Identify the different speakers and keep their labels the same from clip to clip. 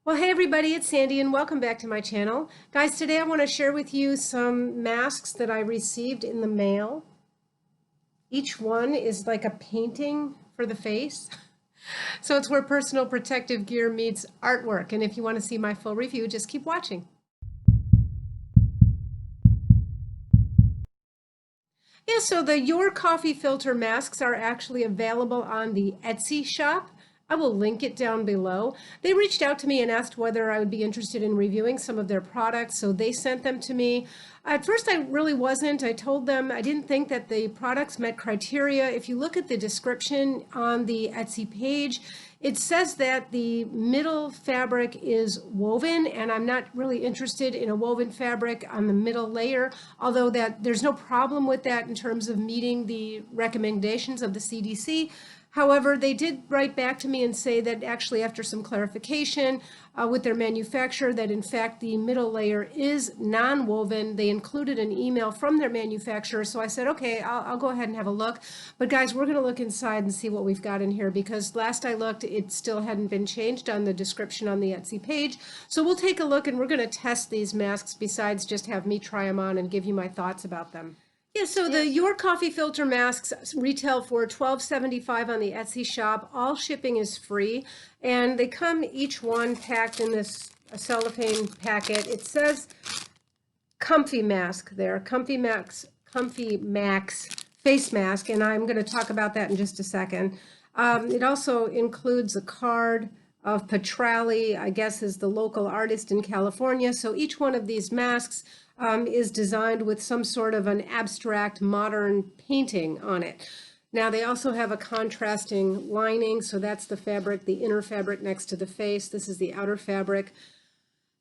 Speaker 1: Well, hey everybody, it's Sandy and welcome back to my channel. Guys, today I want to share with you some masks that I received in the mail. Each one is like a painting for the face. So it's where personal protective gear meets artwork. And if you want to see my full review, just keep watching. Yeah, so the YourCoughyFilter masks are actually available on the Etsy shop. I will link it down below. They reached out to me and asked whether I would be interested in reviewing some of their products, so they sent them to me. At first, I really wasn't. I told them I didn't think that the products met criteria. If you look at the description on the Etsy page, it says that the middle fabric is woven, and I'm not really interested in a woven fabric on the middle layer, although there's no problem with that in terms of meeting the recommendations of the CDC. However, they did write back to me and say that actually after some clarification with their manufacturer that in fact the middle layer is non-woven. They included an email from their manufacturer. So I said, okay, I'll go ahead and have a look. But guys, we're going to look inside and see what we've got in here because last I looked, it still hadn't been changed on the description on the Etsy page. So we'll take a look and we're going to test these masks besides just have me try them on and give you my thoughts about them. Yeah, so the YourCoughyFilter masks retail for $12.75 on the Etsy shop. All shipping is free, and they come each one packed in this cellophane packet. It says Comfy Mask there, Comfy Max face mask, and I'm going to talk about that in just a second. It also includes a card of Petrali, I guess is the local artist in California. So each one of these masks is designed with some sort of an abstract modern painting on it. Now they also have a contrasting lining, so that's the fabric, the inner fabric next to the face. This is the outer fabric.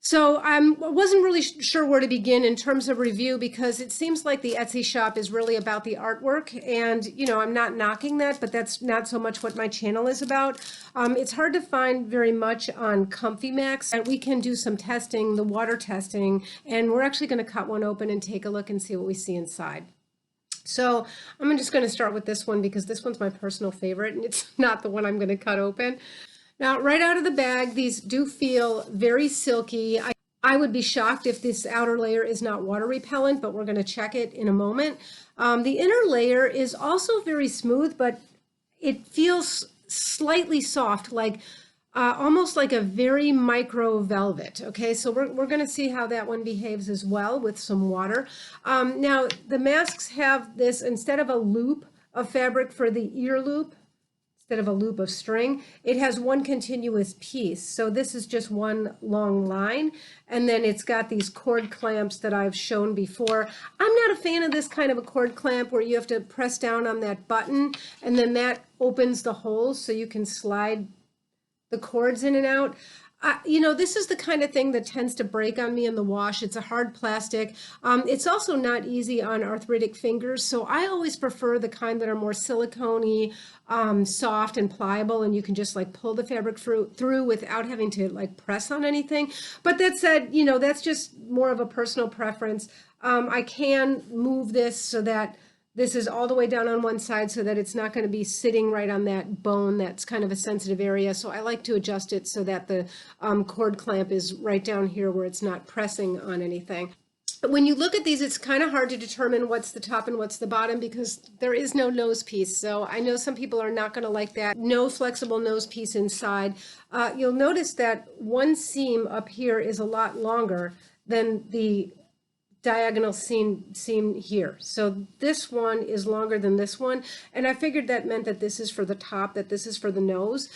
Speaker 1: So I wasn't really sure where to begin in terms of review because it seems like the Etsy shop is really about the artwork, and I'm not knocking that, but that's not so much what my channel is about. It's hard to find very much on Comfy Max, and we can do some testing, the water testing, and we're actually going to cut one open and take a look and see what we see inside. So I'm just going to start with this one because this one's my personal favorite and it's not the one I'm going to cut open. Now, right out of the bag, these do feel very silky. I would be shocked if this outer layer is not water repellent, but we're going to check it in a moment. The inner layer is also very smooth, but it feels slightly soft, like almost like a very micro velvet. Okay, so we're going to see how that one behaves as well with some water. Now, the masks have this, instead of a loop of fabric for the ear loop, instead of a loop of string, it has one continuous piece. So this is just one long line, and then it's got these cord clamps that I've shown before. I'm not a fan of this kind of a cord clamp where you have to press down on that button and then that opens the holes so you can slide the cords in and out. This is the kind of thing that tends to break on me in the wash. It's a hard plastic. It's also not easy on arthritic fingers. So I always prefer the kind that are more silicone-y, soft and pliable, and you can just like pull the fabric through without having to like press on anything. But that said, that's just more of a personal preference. I can move this so that this is all the way down on one side so that it's not going to be sitting right on that bone that's kind of a sensitive area. So I like to adjust it so that the cord clamp is right down here where it's not pressing on anything. But when you look at these, it's kind of hard to determine what's the top and what's the bottom because there is no nose piece. So I know some people are not going to like that. No flexible nose piece inside. You'll notice that one seam up here is a lot longer than the diagonal seam here. So this one is longer than this one, and I figured that meant that this is for the top, that this is for the nose.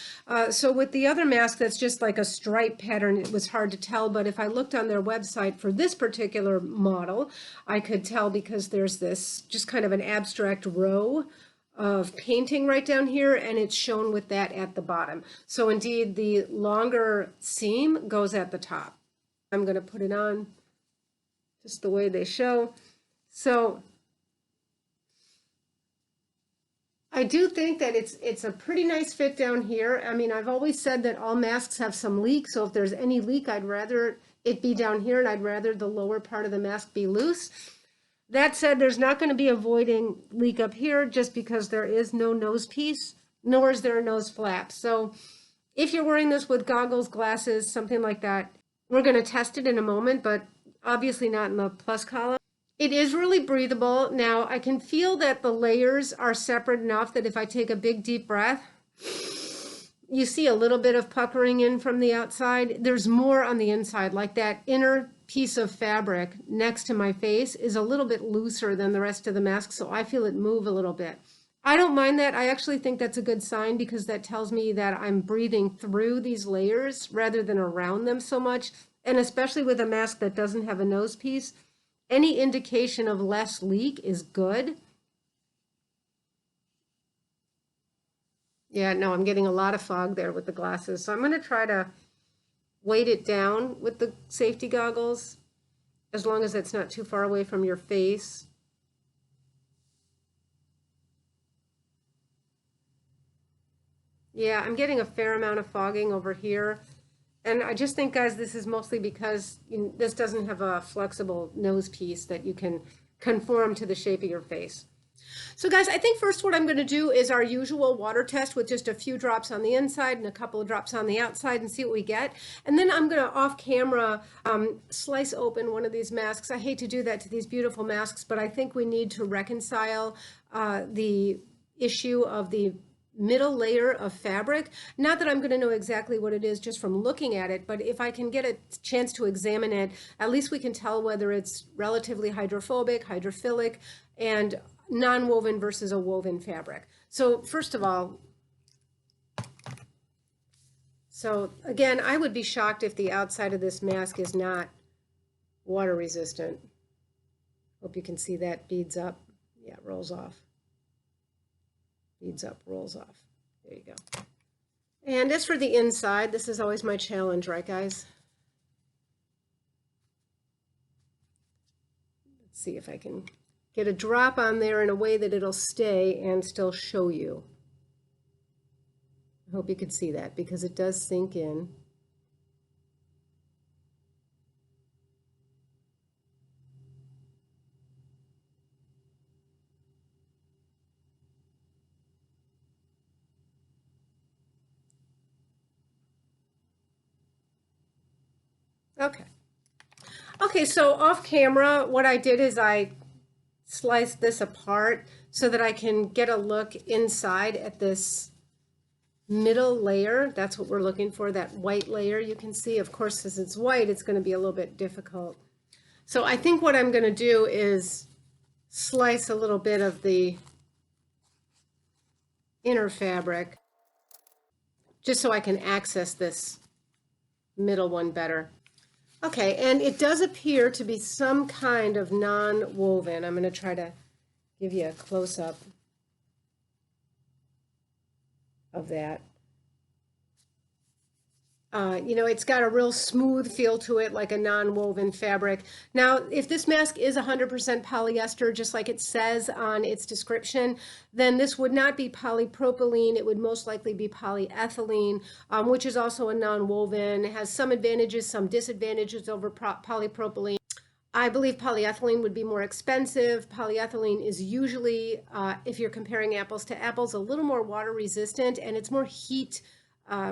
Speaker 1: So with the other mask that's just like a stripe pattern, it was hard to tell, but if I looked on their website for this particular model, I could tell because there's this just kind of an abstract row of painting right down here, and it's shown with that at the bottom. So indeed, the longer seam goes at the top. I'm going to put it on just the way they show. So I do think that it's a pretty nice fit down here. I mean, I've always said that all masks have some leak, so if there's any leak, I'd rather it be down here and I'd rather the lower part of the mask be loose. That said, there's not going to be avoiding leak up here just because there is no nose piece, nor is there a nose flap. So If you're wearing this with goggles, glasses, something like that, we're going to test it in a moment, but obviously not in the plus column. It is really breathable. Now I can feel that the layers are separate enough that if I take a big deep breath, you see a little bit of puckering in from the outside. There's more on the inside, like that inner piece of fabric next to my face is a little bit looser than the rest of the mask, so I feel it move a little bit. I don't mind that. I actually think that's a good sign because that tells me that I'm breathing through these layers rather than around them so much. And especially with a mask that doesn't have a nose piece, any indication of less leak is good. Yeah, no, I'm getting a lot of fog there with the glasses. So I'm going to try to weight it down with the safety goggles, as long as it's not too far away from your face. Yeah, I'm getting a fair amount of fogging over here. And I just think, guys, this is mostly because this doesn't have a flexible nose piece that you can conform to the shape of your face. So guys, I think first what I'm going to do is our usual water test with just a few drops on the inside and a couple of drops on the outside and see what we get. And then I'm going to off camera slice open one of these masks. I hate to do that to these beautiful masks, but I think we need to reconcile the issue of the middle layer of fabric. Not that I'm going to know exactly what it is just from looking at it, but if I can get a chance to examine it, at least we can tell whether it's relatively hydrophobic, hydrophilic, and non-woven versus a woven fabric. So first of all, so again, I would be shocked if the outside of this mask is not water resistant. Hope you can see that beads up. Yeah, it rolls off. Beads up, rolls off. There you go. And as for the inside, this is always my challenge, right, guys? Let's see if I can get a drop on there in a way that it'll stay and still show you. I hope you could see that because it does sink in. Okay. Okay, so off camera, what I did is I sliced this apart so that I can get a look inside at this middle layer. That's what we're looking for, that white layer you can see. Of course, since it's white, it's going to be a little bit difficult. So I think what I'm going to do is slice a little bit of the inner fabric just so I can access this middle one better. Okay, and it does appear to be some kind of non-woven. I'm going to try to give you a close-up of that. You know, it's got a real smooth feel to it, like a non-woven fabric. Now, if this mask is 100% polyester, just like it says on its description, then this would not be polypropylene. It would most likely be polyethylene, which is also a non-woven. It has some advantages, some disadvantages over polypropylene. I believe polyethylene would be more expensive. Polyethylene is usually, if you're comparing apples to apples, a little more water resistant, and it's more heat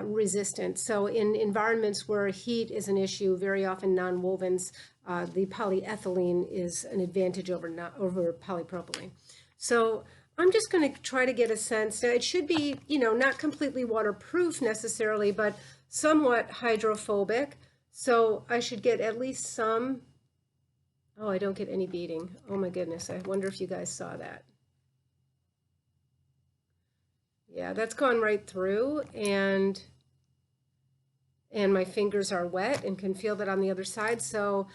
Speaker 1: resistant. So in environments where heat is an issue, very often non-wovens, the polyethylene is an advantage over polypropylene. So I'm just going to try to get a sense. Now, it should be, you know, not completely waterproof necessarily, but somewhat hydrophobic. So I should get at least some. Oh, I don't get any beading. Oh my goodness. I wonder if you guys saw that. Yeah, that's gone right through, and my fingers are wet and can feel that on the other side. So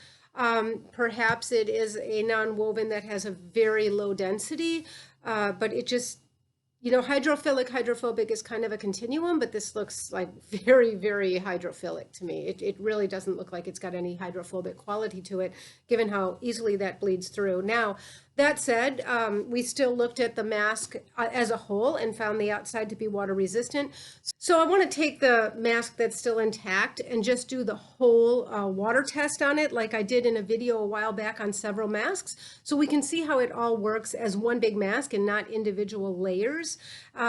Speaker 1: perhaps it is a non-woven that has a very low density, but it just, you know, hydrophilic, hydrophobic is kind of a continuum, but this looks like very, very hydrophilic to me. It really doesn't look like it's got any hydrophobic quality to it, given how easily that bleeds through. Now, That said, we still looked at the mask as a whole and found the outside to be water resistant. So I want to take the mask that's still intact and just do the whole water test on it, like I did in a video a while back on several masks, so we can see how it all works as one big mask and not individual layers.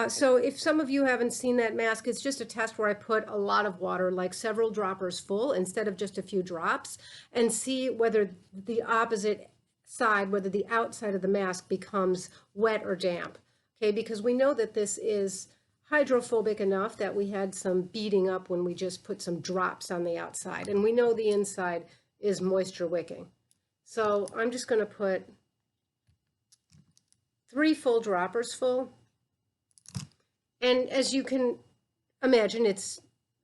Speaker 1: So if some of you haven't seen that mask, it's just a test where I put a lot of water, like several droppers full instead of just a few drops, and see whether the opposite side, whether the outside of the mask becomes wet or damp. Okay, because we know that this is hydrophobic enough that we had some beading up when we just put some drops on the outside, and we know the inside is moisture wicking. So I'm just going to put 3 full droppers full, and as you can imagine, it's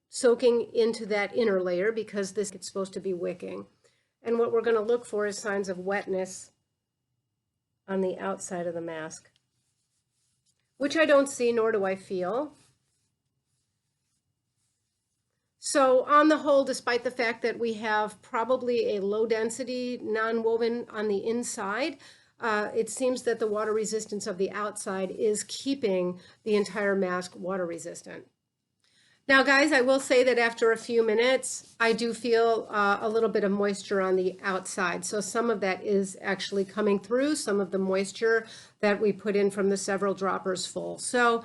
Speaker 1: soaking into that inner layer because this is supposed to be wicking. And what we're going to look for is signs of wetness on the outside of the mask, which I don't see, nor do I feel. So on the whole, despite the fact that we have probably a low density non-woven on the inside, it seems that the water resistance of the outside is keeping the entire mask water resistant. Now, guys, I will say that after a few minutes, I do feel a little bit of moisture on the outside. So some of that is actually coming through, some of the moisture that we put in from the several droppers full. So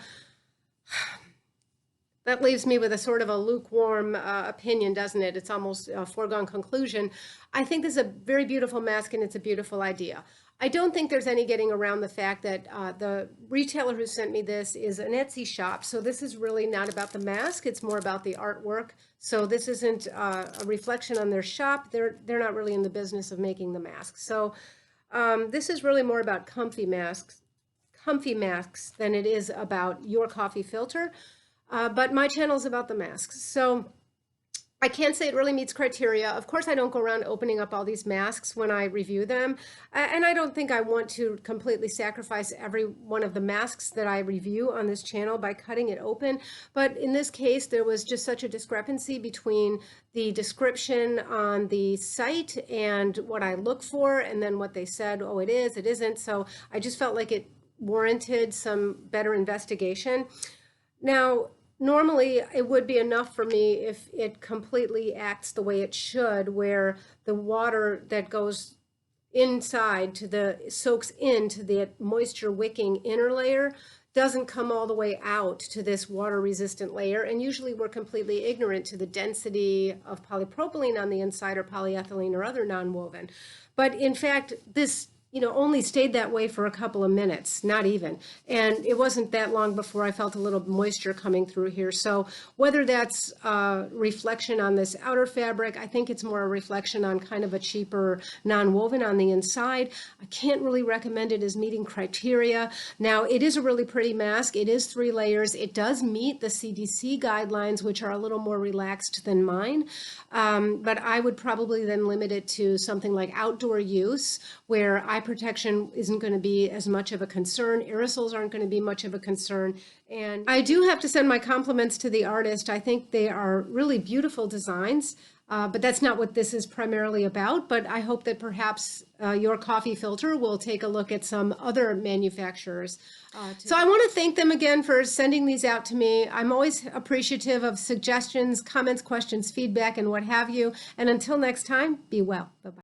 Speaker 1: that leaves me with a sort of a lukewarm opinion, doesn't it? It's almost a foregone conclusion. I think this is a very beautiful mask and it's a beautiful idea. I don't think there's any getting around the fact that the retailer who sent me this is an Etsy shop. So this is really not about the mask. It's more about the artwork. So this isn't a reflection on their shop. They're not really in the business of making the masks. So this is really more about comfy masks than it is about YourCoughyFilter. But my channel is about the masks. So I can't say it really meets criteria. Of course, I don't go around opening up all these masks when I review them. And I don't think I want to completely sacrifice every one of the masks that I review on this channel by cutting it open. But in this case, there was just such a discrepancy between the description on the site and what I look for, and then what they said, oh, it is, it isn't. So I just felt like it warranted some better investigation. Now, normally, it would be enough for me if it completely acts the way it should, where the water that goes inside soaks into the moisture wicking inner layer doesn't come all the way out to this water resistant layer. And usually we're completely ignorant to the density of polypropylene on the inside or polyethylene or other non-woven. But in fact, this only stayed that way for a couple of minutes, not even. And it wasn't that long before I felt a little moisture coming through here. So whether that's a reflection on this outer fabric, I think it's more a reflection on kind of a cheaper non-woven on the inside. I can't really recommend it as meeting criteria. Now, it is a really pretty mask. It is 3 layers. It does meet the CDC guidelines, which are a little more relaxed than mine. But I would probably then limit it to something like outdoor use, where eye protection isn't going to be as much of a concern. Aerosols aren't going to be much of a concern. And I do have to send my compliments to the artist. I think they are really beautiful designs, but that's not what this is primarily about. But I hope that perhaps YourCoughyFilter will take a look at some other manufacturers. So I want to thank them again for sending these out to me. I'm always appreciative of suggestions, comments, questions, feedback, and what have you. And until next time, be well. Bye-bye.